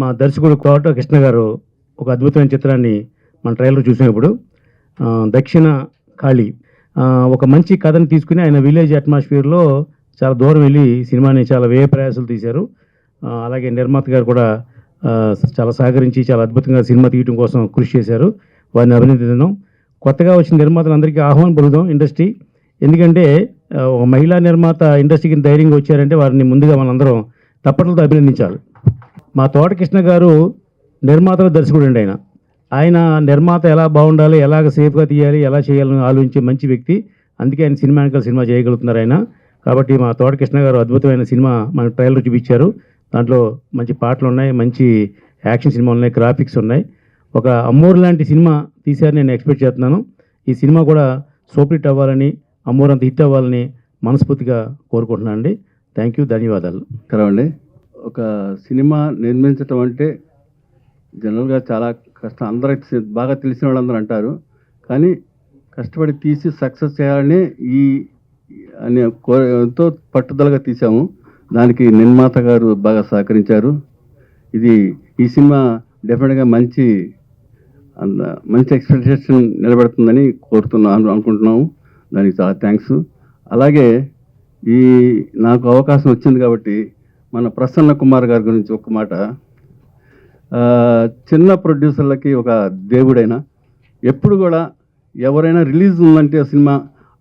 మా దర్శకుడు కోట కృష్ణ గారు ఒక అద్భుతమైన చిత్రాన్ని మన ట్రైలర్ చూసినప్పుడు దక్షిణ కాళీ ఒక మంచి కథను తీసుకుని ఆయన విలేజ్ అట్మాస్ఫియర్లో చాలా దూరం వెళ్ళి సినిమాని చాలా వ్యయ ప్రయాసాలు తీశారు. అలాగే నిర్మాత గారు కూడా చాలా సహకరించి చాలా అద్భుతంగా సినిమా తీయడం కోసం కృషి చేశారు. వారిని అభినందిద్దాం. కొత్తగా వచ్చిన నిర్మాతలందరికీ ఆహ్వానం పలుకుదాం ఇండస్ట్రీ. ఎందుకంటే ఒక మహిళా నిర్మాత ఇండస్ట్రీకి ధైర్యంగా వచ్చారంటే వారిని ముందుగా మనందరం తప్పట్లతో అభినందించాలి. మా తోట కృష్ణ గారు నిర్మాతల దర్శకుడు అండి. ఆయన నిర్మాత ఎలా బాగుండాలి, ఎలాగ సేఫ్గా తీయాలి, ఎలా చేయాలని ఆలోచించే మంచి వ్యక్తి. అందుకే ఆయన సినిమా చేయగలుగుతున్నారు ఆయన. కాబట్టి మా తోట కృష్ణ గారు అద్భుతమైన సినిమా మన ట్రైలర్ చూపించారు. దాంట్లో మంచి పాటలు ఉన్నాయి, మంచి యాక్షన్ సినిమాలు ఉన్నాయి, గ్రాఫిక్స్ ఉన్నాయి. ఒక అమ్మోరు లాంటి సినిమా తీశారని నేను ఎక్స్పెక్ట్ చేస్తున్నాను. ఈ సినిమా కూడా సూపర్ హిట్ అవ్వాలని, అమ్మోరు అంత హిట్ అవ్వాలని మనస్ఫూర్తిగా కోరుకుంటున్నాను అండి. థ్యాంక్ యూ, ధన్యవాదాలు. కరవండి. ఒక సినిమా నిర్మించటం అంటే జనరల్గా చాలా కష్టం. అందరికి బాగా తెలిసిన వాళ్ళందరూ అంటారు. కానీ కష్టపడి తీసి సక్సెస్ చేయాలని అనే ఎంతో పట్టుదలగా తీసాము. దానికి నిర్మాత గారు బాగా సహకరించారు. ఈ సినిమా డెఫినెట్గా మంచి ఎక్స్పెక్టేషన్ నిలబెడుతుందని అనుకుంటున్నాము. దానికి చాలా థ్యాంక్స్. అలాగే నాకు అవకాశం వచ్చింది కాబట్టి మన ప్రసన్న కుమార్ గారి గురించి ఒక మాట. చిన్న ప్రొడ్యూసర్లకి ఒక దేవుడైనా, ఎప్పుడు కూడా ఎవరైనా రిలీజ్ ఉందంటే ఆ సినిమా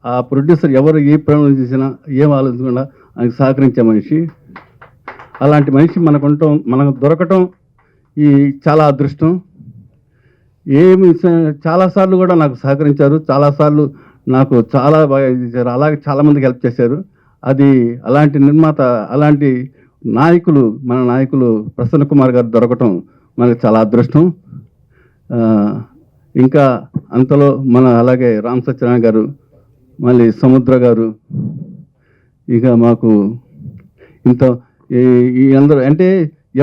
ఆ ప్రొడ్యూసర్ ఎవరు ఏ ప్రయాణం చేసినా ఏం ఆలోచించకుండా ఆయనకు సహకరించే మనిషి. అలాంటి మనిషి మనకు దొరకటం చాలా అదృష్టం. చాలాసార్లు కూడా నాకు సహకరించారు, చాలాసార్లు నాకు చాలా బాగా చేశారు. అలాగే చాలామందికి హెల్ప్ చేశారు. అలాంటి నిర్మాత, అలాంటి నాయకులు, మన నాయకులు ప్రసన్న కుమార్ గారు దొరకటం మనకు చాలా అదృష్టం. ఇంకా అంతలో అలాగే రామ్ సత్యనారాయణ గారు, మళ్ళీ సముద్ర గారు, ఇక మాకు అందరూ అంటే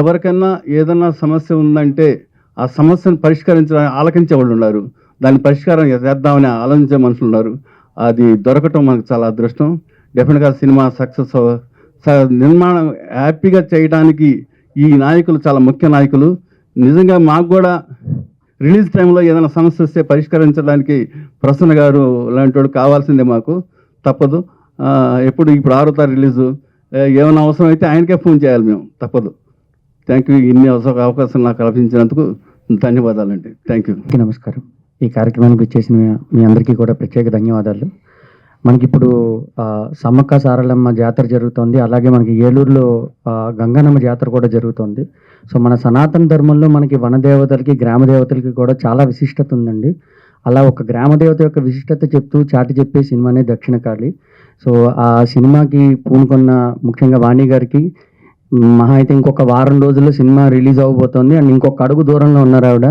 ఎవరికైనా ఏదన్నా సమస్య ఉందంటే ఆ సమస్యను పరిష్కరించడానికి ఆలకించే వాళ్ళు ఉన్నారు. దాని పరిష్కారం చేద్దామని ఆలోచించే మనుషులు ఉన్నారు. అది దొరకటం మనకు చాలా అదృష్టం. డెఫినెట్గా సినిమా సక్సెస్ నిర్మాణం హ్యాపీగా చేయడానికి ఈ నాయకులు చాలా ముఖ్య నాయకులు. నిజంగా మాకు కూడా రిలీజ్ టైంలో ఏదైనా సమస్య వస్తే పరిష్కరించడానికి ప్రసన్న గారు లాంటి వాడు కావాల్సిందే. మాకు తప్పదు. ఇప్పుడు 6వ తారీఖు రిలీజు. ఏమైనా అవసరం అయితే ఆయనకే ఫోన్ చేయాలి మేము, తప్పదు. Thank you. ఇన్ని అవకాశం నాకు కల్పించినందుకు ధన్యవాదాలండి. Thank you. నమస్కారం. ఈ కార్యక్రమానికి వచ్చేసిన మీ అందరికీ కూడా ప్రత్యేక ధన్యవాదాలు. మనకిప్పుడు సమ్మక్క సారలమ్మ జాతర జరుగుతుంది. అలాగే మనకి ఏలూరులో గంగన్నమ్మ జాతర కూడా జరుగుతుంది. సో మన సనాతన ధర్మంలో మనకి వనదేవతలకి, గ్రామ దేవతలకి కూడా చాలా విశిష్టత ఉందండి. అలా ఒక గ్రామ దేవత యొక్క విశిష్టత చెప్తూ చాటి చెప్పే సినిమానే దక్షిణ కాళీ. సో ఆ సినిమాకి పూనుకున్న ముఖ్యంగా వాణి గారికి మహా అయితే ఇంకొక వారం రోజుల్లో సినిమా రిలీజ్ అవ్వబోతోంది. అండ్ ఇంకొక అడుగు దూరంలో ఉన్నారు ఆవిడ.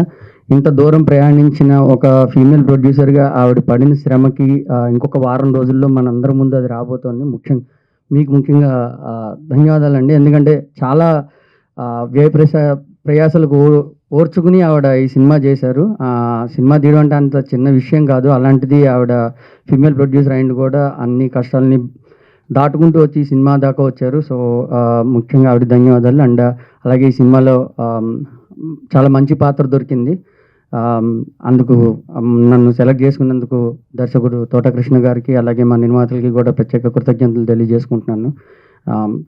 ఇంత దూరం ప్రయాణించిన ఒక ఫీమేల్ ప్రొడ్యూసర్గా ఆవిడ పడిన శ్రమకి ఇంకొక వారం రోజుల్లో మనందరి ముందు అది రాబోతోంది. ముఖ్యంగా ధన్యవాదాలండి. ఎందుకంటే చాలా ప్రయాసాలకు ఓర్చుకుని ఆవిడ ఈ సినిమా చేశారు. సినిమా తీయడం అంటే అంత చిన్న విషయం కాదు. అలాంటిది ఆవిడ ఫీమేల్ ప్రొడ్యూసర్ అయిన కూడా అన్ని కష్టాలని దాటుకుంటూ వచ్చి ఈ సినిమా దాకా వచ్చారు. సో ముఖ్యంగా ఆవిడ ధన్యవాదాలు. అండ్ అలాగే ఈ సినిమాలో చాలా మంచి పాత్ర దొరికింది. అందుకు నన్ను సెలెక్ట్ చేసుకున్నందుకు దర్శకుడు తోట కృష్ణ గారికి, అలాగే మా నిర్మాతలకి కూడా ప్రత్యేక కృతజ్ఞతలు తెలియజేసుకుంటున్నాను.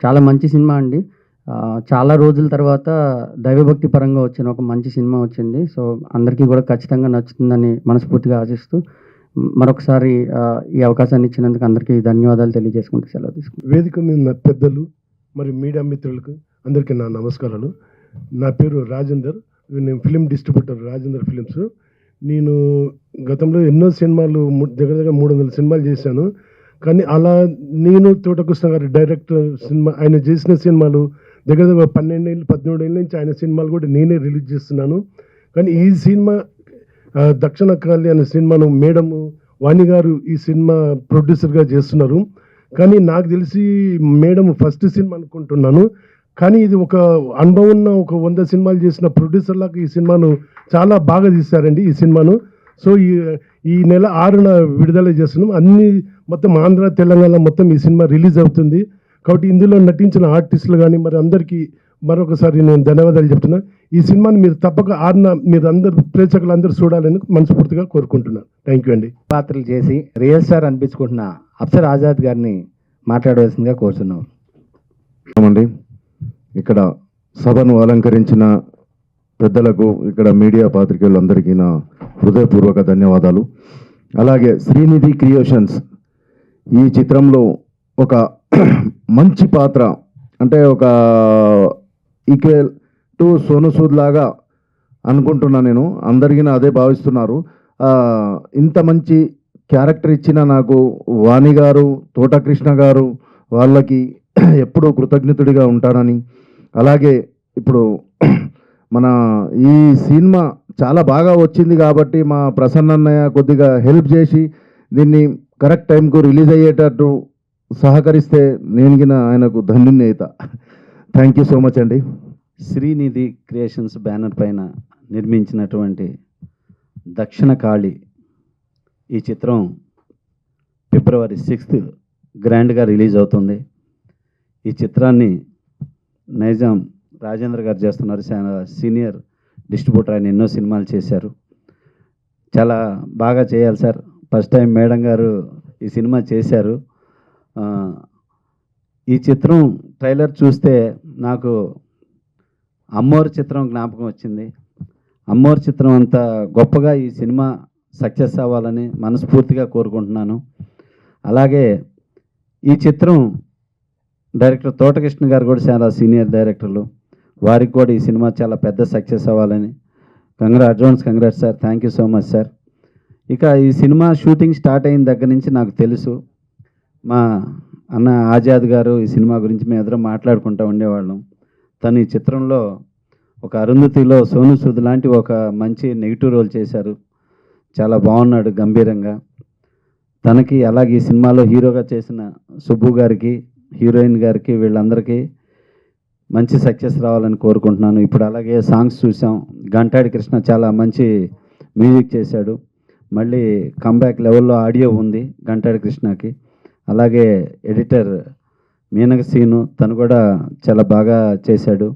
చాలా మంచి సినిమా అండి. చాలా రోజుల తర్వాత దైవభక్తి పరంగా వచ్చిన ఒక మంచి సినిమా వచ్చింది. సో అందరికీ కూడా ఖచ్చితంగా నచ్చుతుందని మనస్ఫూర్తిగా ఆశిస్తూ మరొకసారి ఈ అవకాశాన్ని ఇచ్చినందుకు అందరికీ ధన్యవాదాలు తెలియజేసుకుంటూ సెలవు తీసుకుంటాను. వేదిక మీద పెద్దలు మరియు మీడియా మిత్రులకు అందరికీ నా నమస్కారాలు. నా పేరు రాజేందర్. నేను ఫిలిం డిస్ట్రిబ్యూటర్ రాజేందర్ ఫిలిమ్స్. నేను గతంలో ఎన్నో సినిమాలు దగ్గర 300 సినిమాలు చేశాను. కానీ అలా నేను తోటకృష్ణ గారి డైరెక్టర్ సినిమా ఆయన చేసిన సినిమాలు దగ్గర 12 ఏళ్ళు 17 ఏళ్ళ నుంచి ఆయన సినిమాలు కూడా నేనే రిలీజ్ చేస్తున్నాను. కానీ ఈ సినిమా దక్షిణ కాళీ అనే సినిమాను మేడం వాణి గారు ఈ సినిమా ప్రొడ్యూసర్గా చేస్తున్నారు. కానీ నాకు తెలిసి మేడం ఫస్ట్ సినిమా అనుకుంటున్నాను. కానీ ఇది ఒక అనుభవం ఉన్న ఒక 100 సినిమాలు చేసిన ప్రొడ్యూసర్లకు ఈ సినిమాను చాలా బాగా తీశారండి ఈ సినిమాను. సో ఈ నెల 6న విడుదల చేస్తున్నాం. మొత్తం ఆంధ్ర తెలంగాణ మొత్తం ఈ సినిమా రిలీజ్ అవుతుంది. కాబట్టి ఇందులో నటించిన ఆర్టిస్టులు కానీ మరి అందరికీ మరొకసారి నేను ధన్యవాదాలు చెప్తున్నా. ఈ సినిమాని మీరు తప్పక మీరు అందరు ప్రేక్షకులు అందరూ చూడాలని మనస్ఫూర్తిగా కోరుకుంటున్నాను. థ్యాంక్ యూ అండి. పాత్రలు చేసి రియల్ స్టార్ అనిపించుకుంటున్న అప్సర్ ఆజాద్ గారిని మాట్లాడవలసిందిగా కోరుతున్నాం. అండి ఇక్కడ సభను అలంకరించిన పెద్దలకు, ఇక్కడ మీడియా పాత్రికేయులందరికీ నా హృదయపూర్వక ధన్యవాదాలు. అలాగే శ్రీనిధి క్రియేషన్స్ ఈ చిత్రంలో ఒక మంచి పాత్ర, అంటే ఒక ఈక్వల్ టు సోను సూద్ లాగా అనుకుంటున్నా నేను, అందరికీ అదే భావిస్తున్నారు. ఇంత మంచి క్యారెక్టర్ ఇచ్చిన నాకు వాణి గారు, తోటకృష్ణ గారు వాళ్ళకి ఎప్పుడూ కృతజ్ఞతుడిగా ఉంటానని, అలాగే ఇప్పుడు మన ఈ సినిమా చాలా బాగా వచ్చింది కాబట్టి మా ప్రసన్నన్నయ్య కొద్దిగా హెల్ప్ చేసి దీన్ని కరెక్ట్ టైంకు రిలీజ్ అయ్యేటట్టు సహకరిస్తే నేను గిన ఆయనకు ధన్యుని అవుతా. థ్యాంక్ యూ సో మచ్ అండి. శ్రీనిధి క్రియేషన్స్ బ్యానర్ పైన నిర్మించినటువంటి దక్షిణ కాళి ఈ చిత్రం ఫిబ్రవరి 6th గ్రాండ్గా రిలీజ్ అవుతుంది. ఈ చిత్రాన్ని నైజాం రాజేంద్ర గారు చేస్తున్నారు. సీనియర్ డిస్ట్రిబ్యూటర్, ఆయన ఎన్నో సినిమాలు చేశారు. చాలా బాగా చేయాలి సార్. ఫస్ట్ టైం మేడం గారు ఈ సినిమా చేశారు. ఈ చిత్రం ట్రైలర్ చూస్తే నాకు అమ్మోరు చిత్రం జ్ఞాపకం వచ్చింది. అమ్మోరు చిత్రం అంత గొప్పగా ఈ సినిమా సక్సెస్ అవ్వాలని మనస్ఫూర్తిగా కోరుకుంటున్నాను. అలాగే ఈ చిత్రం డైరెక్టర్ తోటకృష్ణ గారు కూడా చాలా సీనియర్ డైరెక్టర్లు, వారికి కూడా ఈ సినిమా చాలా పెద్ద సక్సెస్ అవ్వాలని advance congrats sir. Thank you so much sir. ఇక ఈ సినిమా షూటింగ్ స్టార్ట్ అయిన దగ్గర నుంచి నాకు తెలుసు, మా అన్న ఆజాద్ గారు ఈ సినిమా గురించి మేము ఎదురు మాట్లాడుకుంటూ ఉండేవాళ్ళం. తను ఈ చిత్రంలో ఒక అరుంధతిలో సోను సూద్ లాంటి ఒక మంచి నెగిటివ్ రోల్ చేశారు. చాలా బాగున్నాడు గంభీరంగా. తనకి అలాగే ఈ సినిమాలో హీరోగా చేసిన సుబ్బు గారికి, హీరోయిన్ గారికి, వీళ్ళందరికీ మంచి సక్సెస్ రావాలని కోరుకుంటున్నాను. ఇప్పుడు అలాగే సాంగ్స్ చూసాం. గంటాడి కృష్ణ చాలా మంచి మ్యూజిక్ చేశాడు. మళ్ళీ కంబ్యాక్ లెవెల్లో ఆడియో ఉంది గంటాడి కృష్ణకి. అలాగే ఎడిటర్ మీనక సీను, తను కూడా చాలా బాగా చేశాడు.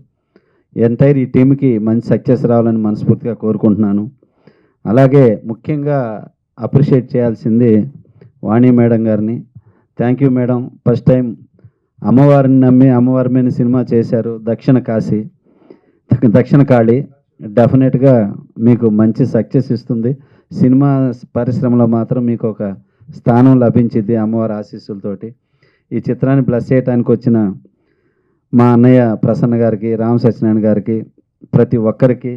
ఎంటైర్ ఈ టీంకి మంచి సక్సెస్ రావాలని మనస్ఫూర్తిగా కోరుకుంటున్నాను. అలాగే ముఖ్యంగా అప్రిషియేట్ చేయాల్సింది వాణి మేడం గారిని. Thank you madam. First time అమ్మవారిని నమ్మి అమ్మవారి మీద సినిమా చేశారు. దక్షిణ కాళి డెఫినెట్గా మీకు మంచి సక్సెస్ ఇస్తుంది. సినిమా పరిశ్రమలో మాత్రం మీకు ఒక స్థానం లభించింది అమ్మవారి ఆశీస్సులతోటి. ఈ చిత్రాన్ని బ్లెస్ చేయడానికి వచ్చిన మా అన్నయ్య ప్రసన్న గారికి, రామ్ సత్యనారాయణ గారికి, ప్రతి ఒక్కరికి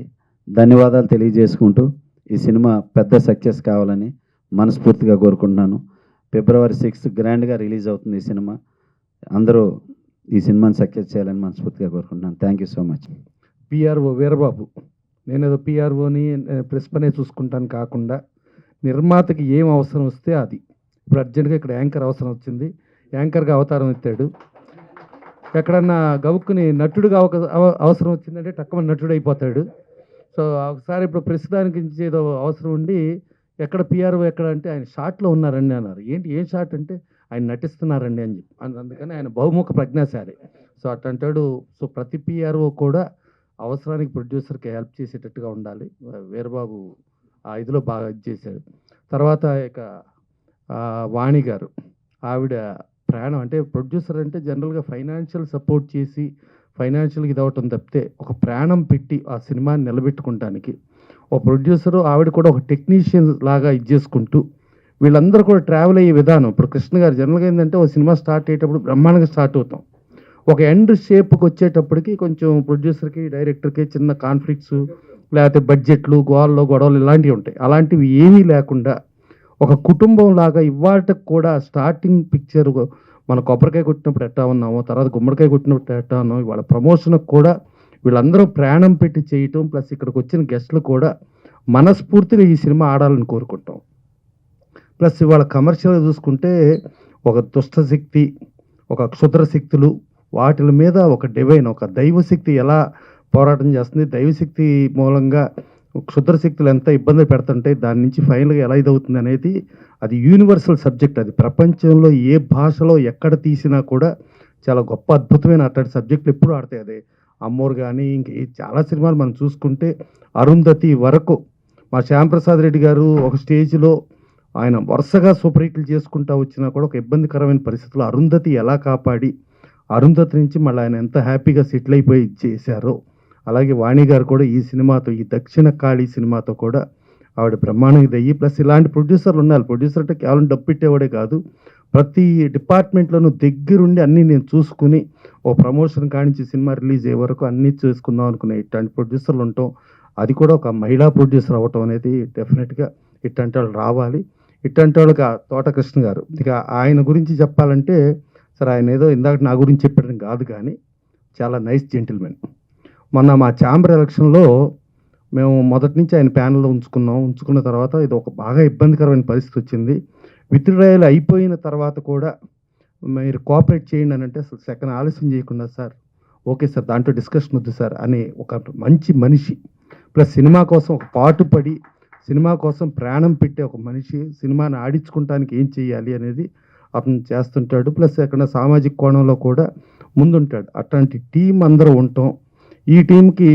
ధన్యవాదాలు తెలియజేసుకుంటూ ఈ సినిమా పెద్ద సక్సెస్ కావాలని మనస్ఫూర్తిగా కోరుకుంటున్నాను. ఫిబ్రవరి 6th గ్రాండ్గా రిలీజ్ అవుతుంది ఈ సినిమా. అందరూ ఈ సినిమాని సక్సెస్ చేయాలని మనస్ఫూర్తిగా కోరుకుంటున్నాను. Thank you so much. PRO Veerababu, నేను ఏదో పిఆర్ఓని ప్రెస్ పనే చూసుకుంటాను కాకుండా నిర్మాతకి ఏం అవసరం వస్తే అది. ఇప్పుడు అర్జెంట్గా ఇక్కడ యాంకర్ అవసరం వచ్చింది, యాంకర్గా అవతారం ఎత్తాడు. ఎక్కడన్నా గవుక్కుని నటుడుగా అవసరం వచ్చిందంటే టక్కున నటుడు అయిపోతాడు. సో ఒకసారి ఇప్పుడు ప్రస్తుతానికి ఏదో అవసరం ఉండి ఎక్కడ పిఆర్ఓ ఎక్కడ అంటే ఆయన షాట్లో ఉన్నారండి అన్నారు. ఏం షాట్ అంటే ఆయన నటిస్తున్నారండి అని చెప్పి. అందుకని ఆయన బహుముఖ ప్రజ్ఞాశాలి. సో అట్లాంటాడు. సో ప్రతి పిఆర్ఓ కూడా అవసరానికి ప్రొడ్యూసర్కి హెల్ప్ చేసేటట్టుగా ఉండాలి. వీరబాబు ఆ ఇదిలో బాగా ఇది చేశాడు. తర్వాత ఇక వాణి గారు, ఆవిడ ప్రయాణం అంటే ప్రొడ్యూసర్ అంటే జనరల్గా ఫైనాన్షియల్ సపోర్ట్ చేసి ఫైనాన్షియల్గా ఇది అవటం తప్పితే ఒక ప్రాణం పెట్టి ఆ సినిమాని నిలబెట్టుకోవడానికి ఒక ప్రొడ్యూసరు, ఆవిడ కూడా ఒక టెక్నీషియన్ లాగా ఇది చేసుకుంటూ వీళ్ళందరూ కూడా ట్రావెల్ అయ్యే విధానం. ఇప్పుడు కృష్ణ గారు జనరల్గా ఏంటంటే ఒక సినిమా స్టార్ట్ అయ్యేటప్పుడు బ్రహ్మాండంగా స్టార్ట్ అవుతాం. ఒక ఎండ్ షేప్కి వచ్చేటప్పటికి కొంచెం ప్రొడ్యూసర్కి, డైరెక్టర్కి చిన్న కాన్ఫ్లిక్ట్స్, లేకపోతే బడ్జెట్లు, గొడవలు ఇలాంటివి ఉంటాయి. అలాంటివి ఏమీ లేకుండా ఒక కుటుంబం లాగా ఇవాళకి కూడా స్టార్టింగ్ పిక్చర్ మన కొబ్బరికాయ కొట్టినప్పుడు ఎట్టా ఉన్నామో, తర్వాత గుమ్మడికాయ కొట్టినప్పుడు ఎట్టా ఉన్నామో, ఇవాళ ప్రమోషన్కి కూడా వీళ్ళందరూ ప్రాణం పెట్టి చేయటం, ప్లస్ ఇక్కడికి వచ్చిన గెస్టులు కూడా మనస్ఫూర్తిగా ఈ సినిమా ఆడాలని కోరుకుంటాం. ప్లస్ ఇవాళ కమర్షియల్గా చూసుకుంటే ఒక దుష్టశక్తి, ఒక క్షుద్ర శక్తులు, వాటి మీద ఒక డివైన్, ఒక దైవశక్తి ఎలా పోరాటం చేస్తుంది, దైవశక్తి మూలంగా క్షుద్ర శక్తులు ఎంత ఇబ్బంది పెడుతుంటే దాని నుంచి ఫైనల్గా ఎలా ఇదవుతుంది అనేది అది యూనివర్సల్ సబ్జెక్ట్. అది ప్రపంచంలో ఏ భాషలో ఎక్కడ తీసినా కూడా చాలా గొప్ప అద్భుతమైన అట్లాంటి సబ్జెక్టులు ఎప్పుడు ఆడతాయి. అదే అమ్మోరు కానీ ఇంక ఈ చాలా సినిమాలు మనం చూసుకుంటే అరుంధతి వరకు మా శ్యాంప్రసాద్ రెడ్డి గారు ఒక స్టేజ్లో ఆయన వరుసగా సూపర్ హిట్లు చేసుకుంటూ వచ్చినా కూడా ఒక ఇబ్బందికరమైన పరిస్థితుల్లో అరుంధతి ఎలా కాపాడి అరుంధతి నుంచి మళ్ళీ ఆయన ఎంత హ్యాపీగా సెటిల్ అయిపోయి చేశారో, అలాగే వాణి గారు కూడా ఈ సినిమాతో, ఈ దక్షిణ కాళీ సినిమాతో కూడా ఆవిడ బ్రహ్మాండంగా అయ్యి, ప్లస్ ఇలాంటి ప్రొడ్యూసర్లు ఉండాలి. ప్రొడ్యూసర్ అంటే కేవలం డబ్బు పెట్టేవాడే కాదు, ప్రతి డిపార్ట్మెంట్లోనూ దగ్గరుండి అన్నీ నేను చూసుకుని ఓ ప్రమోషన్ కానించి సినిమా రిలీజ్ అయ్యే వరకు అన్నీ చూసుకుందాం అనుకునే ఇట్లాంటి ప్రొడ్యూసర్లు ఉండటం, అది కూడా ఒక మహిళా ప్రొడ్యూసర్ అవ్వటం అనేది డెఫినెట్గా ఇట్లాంటి వాళ్ళు రావాలి. ఇట్లాంటి వాళ్ళకి తోట కృష్ణ గారు, ఇక ఆయన గురించి చెప్పాలంటే సరే ఆయన ఏదో ఇందాక నా గురించి చెప్పడం కాదు కానీ చాలా నైస్ జెంటిల్మెన్. మొన్న మా ఛాంబర్ ఎలక్షన్లో మేము మొదటి నుంచి ఆయన ప్యానల్లో ఉంచుకున్న తర్వాత ఇది ఒక బాగా ఇబ్బందికరమైన పరిస్థితి వచ్చింది. విత్డ్రాయల్ అయిపోయిన తర్వాత కూడా మీరు కోఆపరేట్ చేయండి అని అంటే అసలు సెకండ్ ఆలస్యం చేయకుండా సార్ ఓకే సార్ దాంట్లో డిస్కషన్ వద్దు సార్ అని ఒక మంచి మనిషి, ప్లస్ సినిమా కోసం ఒక పాటుపడి సినిమా కోసం ప్రాణం పెట్టే ఒక మనిషి, సినిమాని ఆడించుకుంటానికి ఏం చేయాలి అనేది అతను చేస్తుంటాడు. ప్లస్ ఎక్కడ సామాజిక కోణంలో కూడా ముందుంటాడు. అట్లాంటి టీం అందరూ ఉంటాం. ఈ టీంకి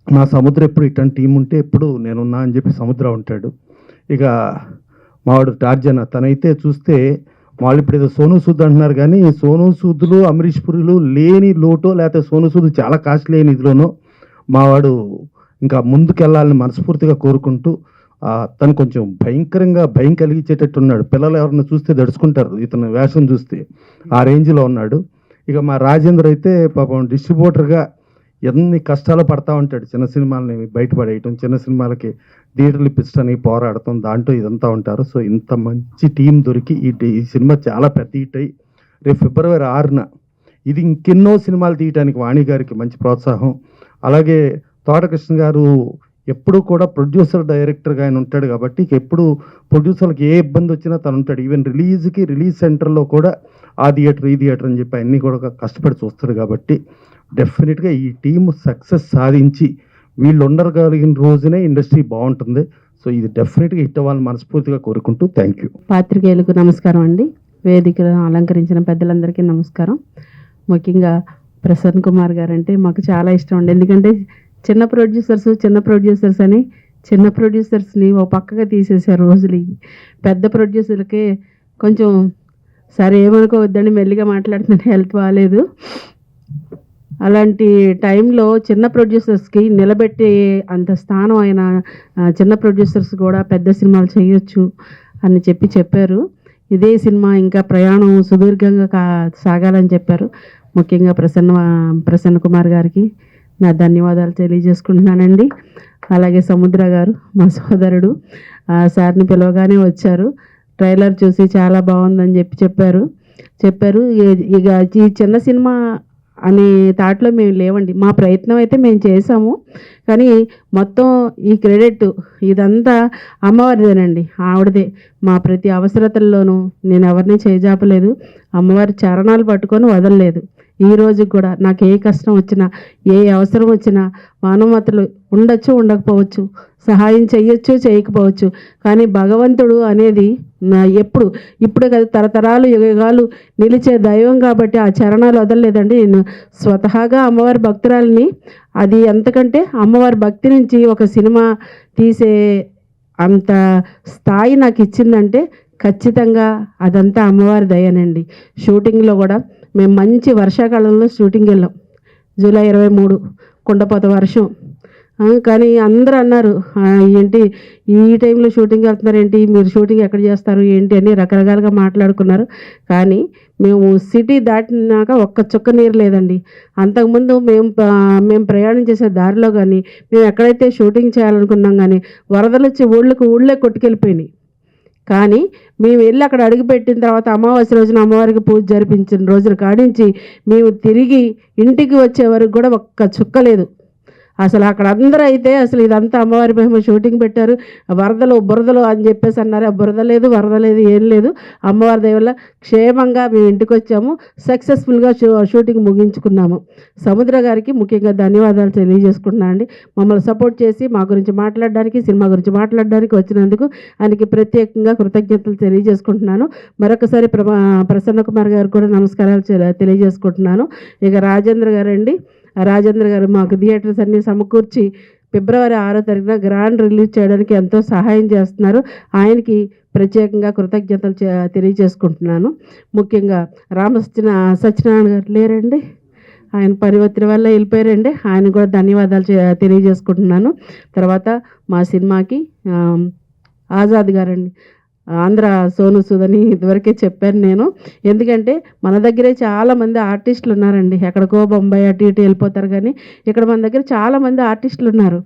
మా సముద్రం ఎప్పుడు ఇట్లాంటి టీం ఉంటే ఎప్పుడు నేనున్నా అని చెప్పి సముద్రం ఉంటాడు. ఇక మావాడు టార్జన్, తనైతే చూస్తే వాళ్ళు ఇప్పుడు ఏదో సోనూ సూద్ అంటున్నారు కానీ సోనూ సూద్లు అమరీష్ పురిలు లేని లోటో లేకపోతే సోనూ సూద్ చాలా కాస్ట్ లేని ఇదిలోనో మావాడు ఇంకా ముందుకెళ్ళాలని మనస్ఫూర్తిగా కోరుకుంటూ తను కొంచెం భయంకరంగా భయం కలిగించేటట్టు ఉన్నాడు. పిల్లలు ఎవరన్నా చూస్తే దడుచుకుంటారు ఇతను వేషం చూస్తే, ఆ రేంజ్లో ఉన్నాడు. ఇక మా రాజేంద్ర అయితే పాపం డిస్ట్రిబ్యూటర్గా ఎన్ని కష్టాలు పడతా ఉంటాడు. చిన్న సినిమాలని బయటపడేయటం, చిన్న సినిమాలకి థియేటర్లు ఇప్పించడానికి పోరాడటం, దాంట్లో ఇదంతా ఉంటారు. సో ఇంత మంచి టీం దొరికి ఈ సినిమా చాలా పెద్ద హిట్ అయ్యి రేపు ఫిబ్రవరి 6న ఇది ఇంకెన్నో సినిమాలు తీయడానికి వాణి గారికి మంచి ప్రోత్సాహం. అలాగే తోటకృష్ణ గారు ఎప్పుడు కూడా ప్రొడ్యూసర్ డైరెక్టర్గా ఆయన ఉంటాడు కాబట్టి ఎప్పుడు ప్రొడ్యూసర్కి ఏ ఇబ్బంది వచ్చినా తను ఉంటాడు. ఈవెన్ రిలీజ్ సెంటర్లో కూడా ఆ థియేటర్ ఈ థియేటర్ అని చెప్పి అన్నీ కూడా కష్టపడి చూస్తాడు. కాబట్టి డెఫినెట్గా ఈ టీం సక్సెస్ సాధించి వీళ్ళు ఉండగలిగిన రోజునే ఇండస్ట్రీ బాగుంటుంది. సో ఇది డెఫినెట్గా హిట్ అవ్వాలని మనస్ఫూర్తిగా కోరుకుంటూ థ్యాంక్ యూ. పాత్రికేయులకు నమస్కారం అండి. వేదికను అలంకరించిన పెద్దలందరికీ నమస్కారం. ముఖ్యంగా ప్రసన్న కుమార్ గారు అంటే మాకు చాలా ఇష్టం అండి. ఎందుకంటే చిన్న ప్రొడ్యూసర్స్ అని చిన్న ప్రొడ్యూసర్స్ని ఓ పక్కగా తీసేసారు రోజులు. పెద్ద ప్రొడ్యూసర్కే కొంచెం సరే ఏమనుకోవద్దండి, మెల్లిగా మాట్లాడుతుంటే హెల్త్ బాగాలేదు. అలాంటి టైంలో చిన్న ప్రొడ్యూసర్స్కి నిలబెట్టే అంత స్థానం అయిన చిన్న ప్రొడ్యూసర్స్ కూడా పెద్ద సినిమాలు చేయొచ్చు అని చెప్పారు. ఇదే సినిమా ఇంకా ప్రయాణం సుదీర్ఘంగా సాగాలని చెప్పారు. ముఖ్యంగా ప్రసన్న కుమార్ గారికి నా ధన్యవాదాలు తెలియజేసుకుంటున్నానండి. అలాగే సముద్ర గారు మా సోదరుడు, సార్ని పిలవగానే వచ్చారు. ట్రైలర్ చూసి చాలా బాగుందని చెప్పారు. ఇక ఈ చిన్న సినిమా అనే థాట్లో మేము లేవండి. మా ప్రయత్నం అయితే మేము చేసాము, కానీ మొత్తం ఈ క్రెడిట్ ఇదంతా అమ్మవారిదేనండి, ఆవిడదే. మా ప్రతి అవసరతల్లోనూ నేను ఎవరిని చేయజాపలేదు, అమ్మవారి చరణాలు పట్టుకొని వదలలేదు. ఈ రోజు కూడా నాకు ఏ కష్టం వచ్చినా, ఏ అవసరం వచ్చినా, మానవతలు ఉండొచ్చు ఉండకపోవచ్చు, సహాయం చేయొచ్చు చేయకపోవచ్చు, కానీ భగవంతుడు అనేది ఇప్పుడే కదా తరతరాలు యుగాలు నిలిచే దైవం కాబట్టి ఆ చరణాలు వదలలేదండి. నేను స్వతహాగా అమ్మవారి భక్తురాలిని. అది ఎంతకంటే అమ్మవారి భక్తి నుంచి ఒక సినిమా తీసే అంత స్థాయి నాకు ఇచ్చిందంటే ఖచ్చితంగా అదంతా అమ్మవారి దయనండి. షూటింగ్లో కూడా మేము మంచి వర్షాకాలంలో షూటింగ్ వెళ్ళాం. జూలై 23 కుండపోత వర్షం. కానీ అందరూ అన్నారు, ఏంటి ఈ టైంలో షూటింగ్ వెళ్తున్నారు, ఏంటి మీరు షూటింగ్ ఎక్కడ చేస్తారు ఏంటి అని రకరకాలుగా మాట్లాడుకున్నారు. కానీ మేము సిటీ దాటినాక ఒక్క చుక్క నీరు లేదండి. అంతకుముందు మేము ప్రయాణం చేసే దారిలో కానీ మేము ఎక్కడైతే షూటింగ్ చేయాలనుకున్నాం కానీ వరదలు వచ్చి ఊళ్ళే కొట్టుకెళ్ళిపోయినాయి. కానీ మేము వెళ్ళి అక్కడ అడుగుపెట్టిన తర్వాత అమావాస్య రోజున అమ్మవారికి పూజ జరిపించిన రోజున కాడించి మేము తిరిగి ఇంటికి వచ్చే వరకు కూడా ఒక్క చుక్క లేదు. అసలు అక్కడ అందరూ అయితే అసలు ఇదంతా అమ్మవారి మహిమ షూటింగ్ పెట్టారు, బురదలు అని చెప్పేసి అన్నారు. బురద లేదు, వరద లేదు, ఏం లేదు. అమ్మవారి దయ వల్ల క్షేమంగా మేము ఇంటికి వచ్చాము, సక్సెస్ఫుల్గా షూటింగ్ ముగించుకున్నాము. సముద్ర గారికి ముఖ్యంగా ధన్యవాదాలు తెలియజేసుకుంటున్నాను అండి. మమ్మల్ని సపోర్ట్ చేసి మా గురించి మాట్లాడడానికి, సినిమా గురించి మాట్లాడడానికి వచ్చినందుకు ఆయనకి ప్రత్యేకంగా కృతజ్ఞతలు తెలియజేసుకుంటున్నాను. మరొకసారి ప్రసన్న కుమార్ గారు కూడా నమస్కారాలు తెలియజేసుకుంటున్నాను. ఇక రాజేంద్ర గారండి, రాజేంద్ర గారు మాకు థియేటర్స్ అన్నీ సమకూర్చి ఫిబ్రవరి 6వ తారీఖున గ్రాండ్ రిలీజ్ చేయడానికి ఎంతో సహాయం చేస్తున్నారు. ఆయనకి ప్రత్యేకంగా కృతజ్ఞతలు తెలియజేసుకుంటున్నాను. ముఖ్యంగా సత్యనారాయణ గారు లేరండి, ఆయన పరివర్తన వల్ల వెళ్ళిపోయారండి, ఆయన కూడా ధన్యవాదాలు తెలియజేసుకుంటున్నాను. తర్వాత మా సినిమాకి ఆజాద్ గారండి, ఆంధ్ర సోను సూదని ఇదివరకే చెప్పాను నేను. ఎందుకంటే మన దగ్గరే చాలామంది ఆర్టిస్టులు ఉన్నారండి, ఎక్కడికో బొంబాయి అటు ఇటు వెళ్ళిపోతారు, కానీ ఇక్కడ మన దగ్గర చాలామంది ఆర్టిస్టులు ఉన్నారు.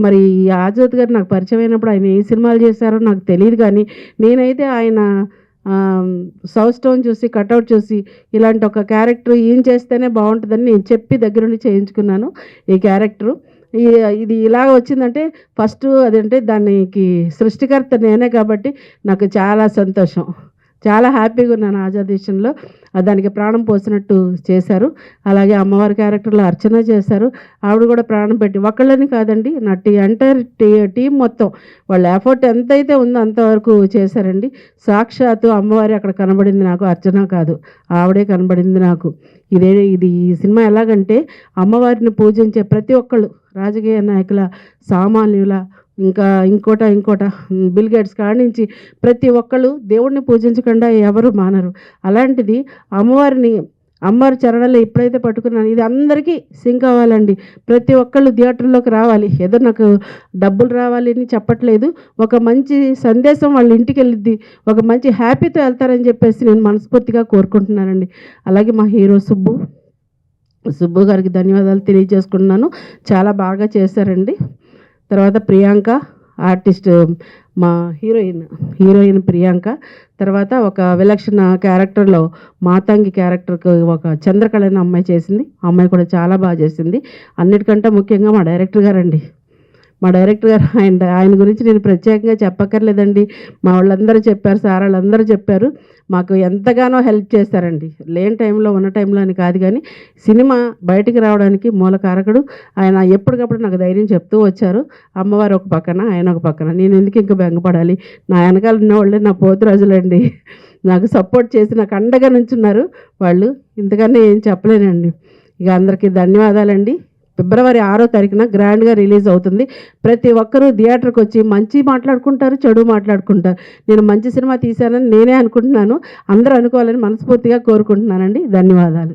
మరి ఆజాద్ గారు నాకు పరిచయం అయినప్పుడు ఆయన ఏ సినిమాలు చేశారో నాకు తెలియదు, కానీ నేనైతే ఆయన సౌత్ స్టోన్ చూసి కట్అవుట్ చూసి ఇలాంటి ఒక క్యారెక్టర్ ఏం చేస్తేనే బాగుంటుందని నేను చెప్పి దగ్గరుండి చేయించుకున్నాను ఈ క్యారెక్టరు. ఇది ఇలాగ వచ్చిందంటే ఫస్ట్ అదంటే దానికి సృష్టికర్త నేనే కాబట్టి నాకు చాలా సంతోషం, చాలా హ్యాపీగా ఉన్నాను. ఆజాదీషన్లో దానికి ప్రాణం పోసినట్టు చేశారు. అమ్మవారి క్యారెక్టర్లో అర్చన చేశారు, ఆవిడ కూడా ప్రాణం పెట్టి ఒక్కళ్ళని కాదండి, నా ఎంటైర్ టీం మొత్తం వాళ్ళ ఎఫర్ట్ ఎంతైతే ఉందో అంతవరకు చేశారండి. సాక్షాత్తు అమ్మవారి అక్కడ కనబడింది నాకు, అర్చన కాదు, ఆవిడే కనబడింది నాకు. ఇది ఈ సినిమా ఎలాగంటే అమ్మవారిని పూజించే ప్రతి ఒక్కళ్ళు, రాజకీయ నాయకుల, సామాన్యుల, ఇంకా ఇంకోట బిల్ గేట్స్ కాడి నుంచి ప్రతి ఒక్కళ్ళు దేవుడిని పూజించకుండా ఎవరు మానరు. అలాంటిది అమ్మవారి చరణాలు ఎప్పుడైతే పట్టుకున్నాను, ఇది అందరికీ సింక్ అవ్వాలండి. ప్రతి ఒక్కళ్ళు థియేటర్లోకి రావాలి. ఏదో నాకు డబ్బులు రావాలి అని చెప్పట్లేదు, ఒక మంచి సందేశం వాళ్ళ ఇంటికి వెళ్ళిద్ది, ఒక మంచి హ్యాపీతో వెళ్తారని చెప్పేసి నేను మనస్ఫూర్తిగా కోరుకుంటున్నానండి. అలాగే మా హీరో సుబ్బు గారికి ధన్యవాదాలు తెలియజేసుకుంటున్నాను, చాలా బాగా చేశారండి. తర్వాత ప్రియాంక ఆర్టిస్ట్, మా హీరోయిన్ ప్రియాంక. తర్వాత ఒక విలక్షణ క్యారెక్టర్లో మాతంగి క్యారెక్టర్కి ఒక చంద్రకళ అనే అమ్మాయి చేసింది, ఆ అమ్మాయి కూడా చాలా బాగా చేసింది. అన్నిటికంటే ముఖ్యంగా మా డైరెక్టర్ గారు ఆయన గురించి నేను ప్రత్యేకంగా చెప్పక్కర్లేదండి, మా వాళ్ళందరూ చెప్పారు, సార్ వాళ్ళందరూ చెప్పారు, మాకు ఎంతగానో హెల్ప్ చేశారండి. లేని టైంలో ఉన్న టైంలో అని కాదు, కానీ సినిమా బయటికి రావడానికి మూల కారకుడు ఆయన. ఎప్పటికప్పుడు నాకు ధైర్యం చెప్తూ వచ్చారు, అమ్మవారు ఒక పక్కన ఆయన ఒక పక్కన, నేను ఎందుకు ఇంకా బెంగపడాలి, నా వెనకాల ఉన్నవాళ్ళే నా పోతురాజులండి, నాకు సపోర్ట్ చేసి నాకు అండగా నుంచున్నారు వాళ్ళు. ఇంతకన్నా ఏం చెప్పలేనండి. ఇక అందరికీ ధన్యవాదాలండి. ఫిబ్రవరి 6వ తారీఖున గ్రాండ్గా రిలీజ్ అవుతుంది. ప్రతి ఒక్కరూ థియేటర్కి వచ్చి మంచి మాట్లాడుకుంటారు, చెడు మాట్లాడుకుంటారు. నేను మంచి సినిమా తీశానని నేనే అనుకుంటున్నాను, అందరూ అనుకోవాలని మనస్ఫూర్తిగా కోరుకుంటున్నానండి. ధన్యవాదాలు.